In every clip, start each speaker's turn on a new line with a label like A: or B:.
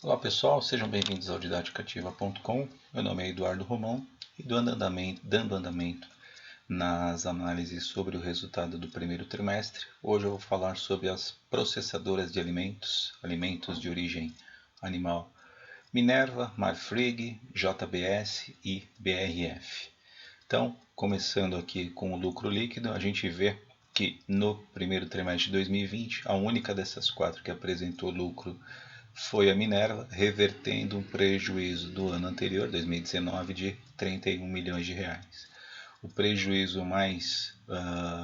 A: Olá pessoal, sejam bem-vindos ao Didaticativa.com. Meu nome é Eduardo Romão e dando andamento nas análises sobre o resultado do primeiro trimestre. Hoje eu vou falar sobre as processadoras de alimentos, alimentos de origem animal, Minerva, Marfrig, JBS e BRF. Então, começando aqui com o lucro líquido, a gente vê que no primeiro trimestre de 2020, a única dessas quatro que apresentou lucro foi a Minerva, revertendo um prejuízo do ano anterior, 2019, de 31 milhões de reais. O prejuízo mais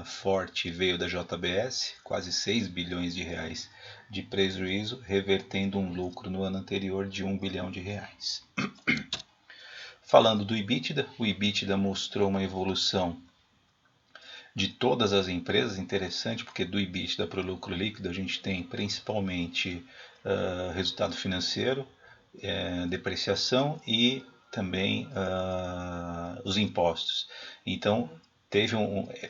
A: forte veio da JBS, quase 6 bilhões de reais de prejuízo, revertendo um lucro no ano anterior de 1 bilhão de reais. Falando do EBITDA, o EBITDA mostrou uma evolução de todas as empresas, interessante porque do EBITDA para o lucro líquido a gente tem principalmente resultado financeiro, depreciação e também os impostos. Então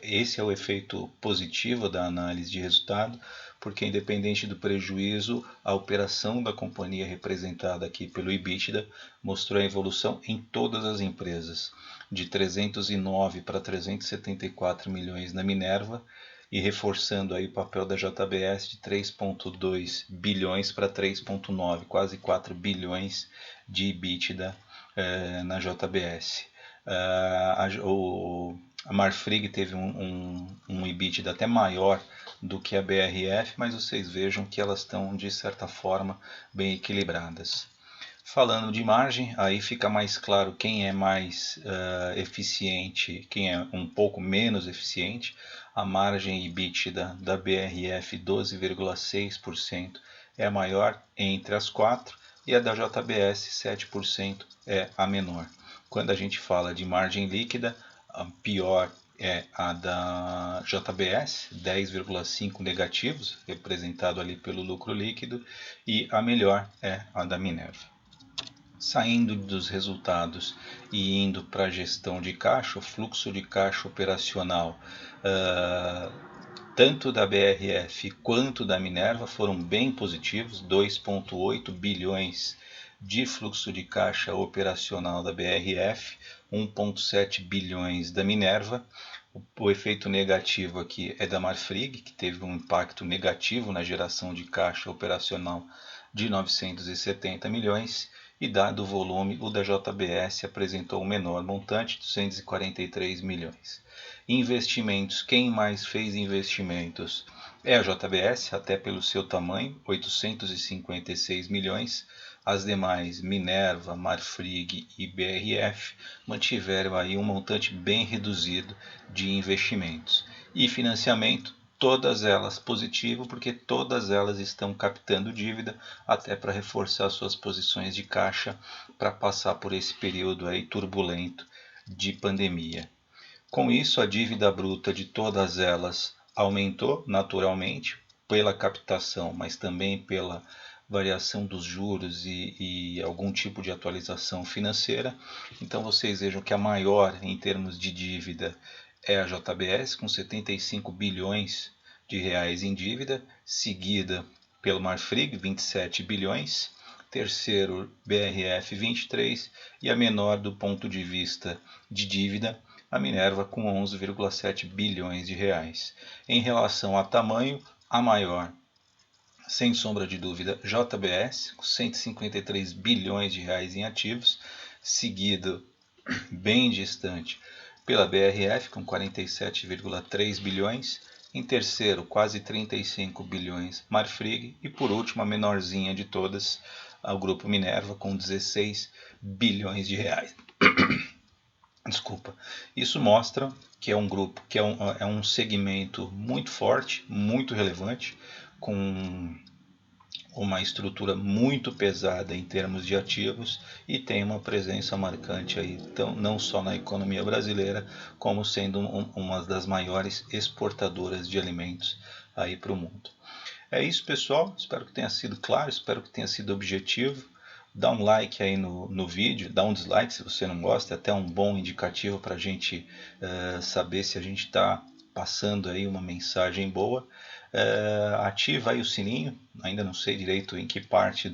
A: esse é o efeito positivo da análise de resultado, porque independente do prejuízo, a operação da companhia representada aqui pelo EBITDA mostrou a evolução em todas as empresas, de 309 para 374 milhões na Minerva, e reforçando aí o papel da JBS de 3,2 bilhões para 3,9, quase 4 bilhões de EBITDA na JBS. A Marfrig teve um EBITDA até maior do que a BRF, mas vocês vejam que elas estão de certa forma bem equilibradas. Falando de margem, aí fica mais claro quem é mais eficiente, quem é um pouco menos eficiente. A margem EBITDA da BRF 12,6% é a maior entre as quatro e a da JBS 7% é a menor. Quando a gente fala de margem líquida, a pior é a da JBS, 10,5 negativos, representado ali pelo lucro líquido, e a melhor é a da Minerva. Saindo dos resultados e indo para a gestão de caixa, o fluxo de caixa operacional, tanto da BRF quanto da Minerva, foram bem positivos, 2,8 bilhões de fluxo de caixa operacional da BRF, 1,7 bilhões da Minerva. O efeito negativo aqui é da Marfrig, que teve um impacto negativo na geração de caixa operacional de 970 milhões, e dado o volume, o da JBS apresentou o menor montante, 243 milhões. Investimentos, quem mais fez investimentos é a JBS, até pelo seu tamanho, 856 milhões. As demais, Minerva, Marfrig e BRF, mantiveram aí um montante bem reduzido de investimentos. E financiamento, todas elas positivo, porque todas elas estão captando dívida até para reforçar suas posições de caixa para passar por esse período aí turbulento de pandemia. Com isso, a dívida bruta de todas elas aumentou naturalmente pela captação, mas também pela variação dos juros e algum tipo de atualização financeira. Então vocês vejam que a maior em termos de dívida é a JBS, com 75 bilhões de reais em dívida, seguida pelo Marfrig, 27 bilhões, terceiro BRF, 23, e a menor do ponto de vista de dívida, a Minerva, com 11,7 bilhões de reais. Em relação a tamanho, a maior, sem sombra de dúvida, JBS, com 153 bilhões de reais em ativos, seguido bem distante pela BRF, com 47,3 bilhões, em terceiro, quase 35 bilhões, Marfrig, e por último, a menorzinha de todas, o Grupo Minerva, com 16 bilhões de reais. Desculpa. Isso mostra que é um grupo, que é um segmento muito forte, muito relevante, com uma estrutura muito pesada em termos de ativos e tem uma presença marcante aí, não só na economia brasileira, como sendo uma das maiores exportadoras de alimentos aí para o mundo. É isso, pessoal. Espero que tenha sido claro, espero que tenha sido objetivo. Dá um like aí no vídeo, dá um dislike se você não gosta, é até um bom indicativo para a gente saber se a gente está passando aí uma mensagem boa. Ativa aí o sininho, ainda não sei direito em que parte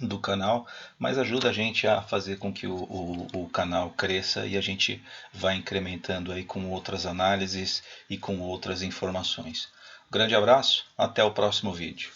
A: do canal, mas ajuda a gente a fazer com que o canal cresça e a gente vá incrementando aí com outras análises e com outras informações. Grande abraço, até o próximo vídeo.